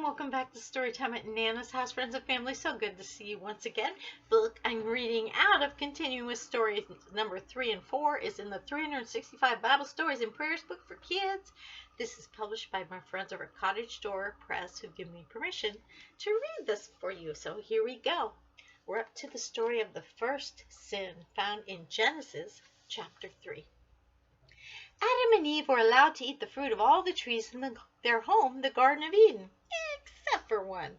welcome back to Storytime at Nana's House, friends and family. So good to see you once again. The book I'm reading out of, continuing with stories number 3 and 4, is in the 365 Bible Stories and Prayers book for kids. This is published by my friends over at Cottage Door Press, who give me permission to read this for you. So here we go. We're up to the story of the first sin, found in Genesis chapter 3. Adam and Eve were allowed to eat the fruit of all the trees in their home, the Garden of Eden, except for one.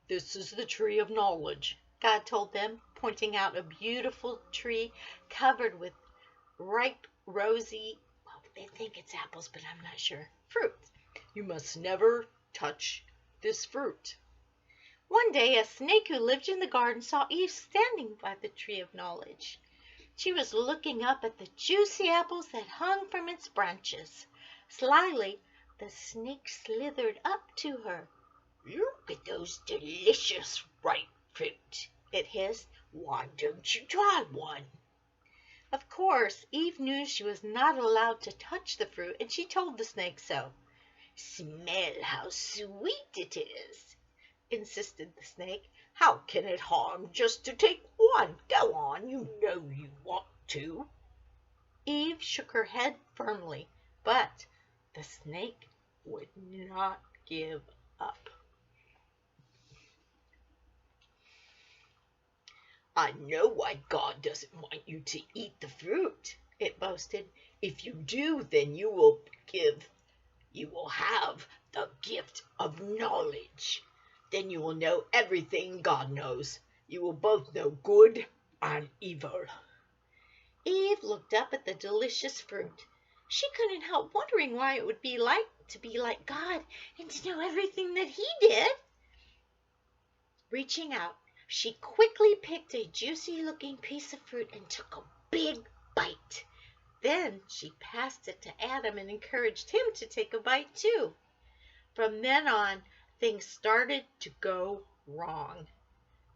"This is the tree of knowledge," God told them, pointing out a beautiful tree covered with ripe, rosy, well, they think it's apples, but I'm not sure, fruit. "You must never touch this fruit." One day, a snake who lived in the garden saw Eve standing by the tree of knowledge. She was looking up at the juicy apples that hung from its branches. Slyly, the snake slithered up to her. "Look at those delicious ripe fruit," it hissed. "Why don't you try one?" Of course, Eve knew she was not allowed to touch the fruit, and she told the snake so. "Smell how sweet it is," insisted the snake. "How can it harm just to take one? Go on, you know you want to." Eve shook her head firmly, but the snake would not give up. "I know why God doesn't want you to eat the fruit," it boasted. "If you do, then you will have the gift of knowledge. Then you will know everything God knows. You will both know good and evil." Eve looked up at the delicious fruit. She couldn't help wondering why it would be like to be like God and to know everything that He did. Reaching out, she quickly picked a juicy-looking piece of fruit and took a big bite. Then she passed it to Adam and encouraged him to take a bite too. From then on, things started to go wrong.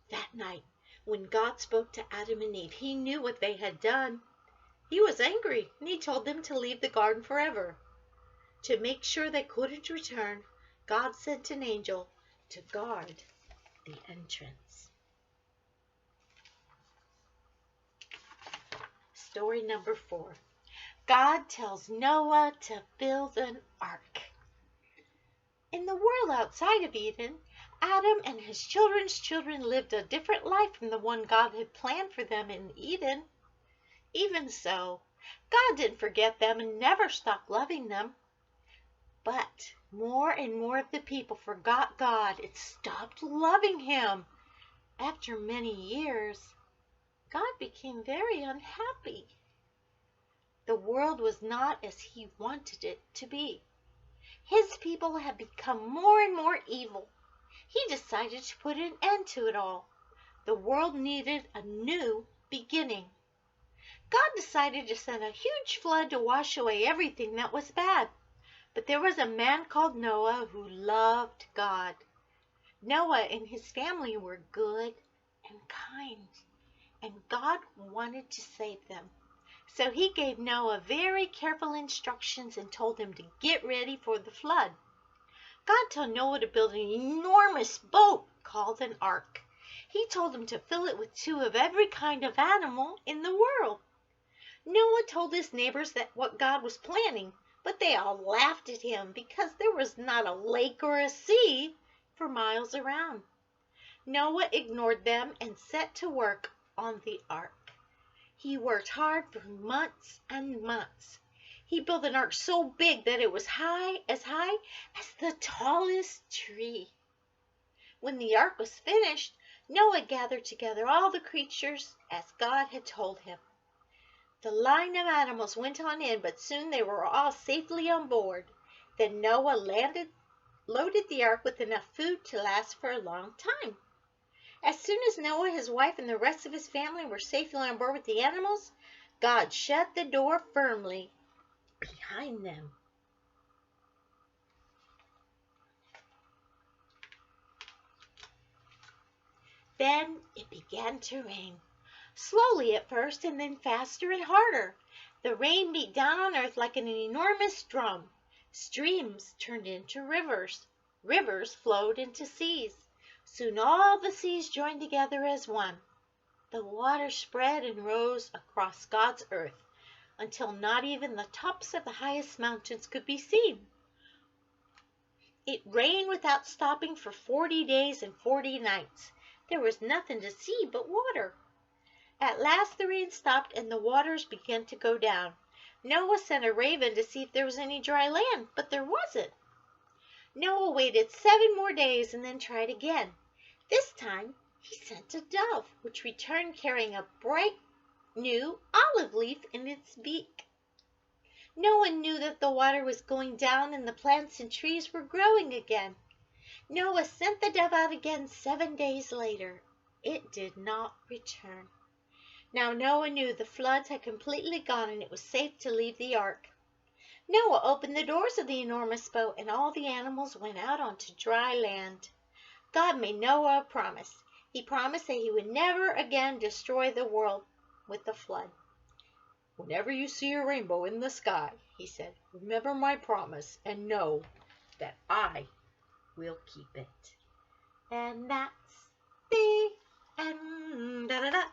That night, when God spoke to Adam and Eve, He knew what they had done. He was angry, and He told them to leave the garden forever. To make sure they couldn't return, God sent an angel to guard the entrance. Story number 4. God tells Noah to build an ark. In the world outside of Eden, Adam and his children's children lived a different life from the one God had planned for them in Eden. Even so, God didn't forget them and never stopped loving them. But more and more of the people forgot God and stopped loving Him. After many years, God became very unhappy. The world was not as He wanted it to be. His people had become more and more evil. He decided to put an end to it all. The world needed a new beginning. God decided to send a huge flood to wash away everything that was bad. But there was a man called Noah who loved God. Noah and his family were good and kind, and God wanted to save them. So He gave Noah very careful instructions and told him to get ready for the flood. God told Noah to build an enormous boat called an ark. He told him to fill it with 2 of every kind of animal in the world. Noah told his neighbors that what God was planning, but they all laughed at him because there was not a lake or a sea for miles around. Noah ignored them and set to work on the ark. He worked hard for months and months. He built an ark so big that it was high as the tallest tree. When the ark was finished, Noah gathered together all the creatures as God had told him. The line of animals went on in, but soon they were all safely on board. Then Noah loaded the ark with enough food to last for a long time. As soon as Noah, his wife, and the rest of his family were safely on board with the animals, God shut the door firmly behind them. Then it began to rain, slowly at first and then faster and harder. The rain beat down on earth like an enormous drum. Streams turned into rivers. Rivers flowed into seas. Soon all the seas joined together as one. The water spread and rose across God's earth until not even the tops of the highest mountains could be seen. It rained without stopping for 40 days and 40 nights. There was nothing to see but water. At last the rain stopped and the waters began to go down. Noah sent a raven to see if there was any dry land, but there wasn't. Noah waited 7 more days and then tried again. This time he sent a dove, which returned carrying a bright new olive leaf in its beak. Noah knew that the water was going down and the plants and trees were growing again. Noah sent the dove out again 7 days later. It did not return. Now Noah knew the floods had completely gone and it was safe to leave the ark. Noah opened the doors of the enormous boat and all the animals went out onto dry land. God made Noah a promise. He promised that he would never again destroy the world with the flood. "Whenever you see a rainbow in the sky," he said, "remember my promise and know that I will keep it." And that's the end. Da-da-da.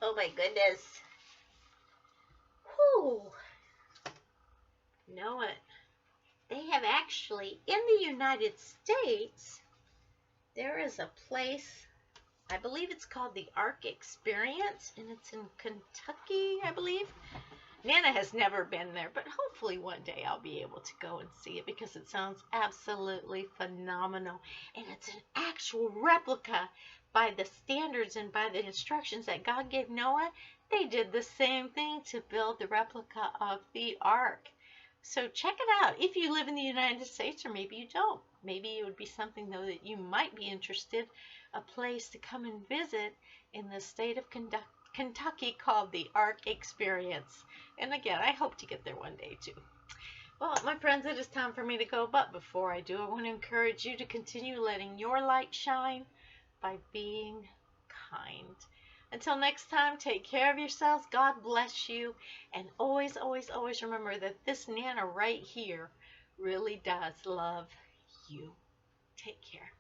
Oh my goodness. Whew. Know it. They have actually, in the United States, there is a place, I believe it's called the Ark Experience, and it's in Kentucky, I believe. Nana has never been there, but hopefully one day I'll be able to go and see it because it sounds absolutely phenomenal. And it's an actual replica by the standards and by the instructions that God gave Noah. They did the same thing to build the replica of the ark. So check it out if you live in the United States, or maybe you don't. Maybe it would be something, though, that you might be interested, a place to come and visit in the state of Kentucky called the Ark Experience. And again, I hope to get there one day too. Well, my friends, it is time for me to go, but before I do, I want to encourage you to continue letting your light shine by being kind. Until next time, take care of yourselves. God bless you. And always, always, always remember that this Nana right here really does love you. Take care.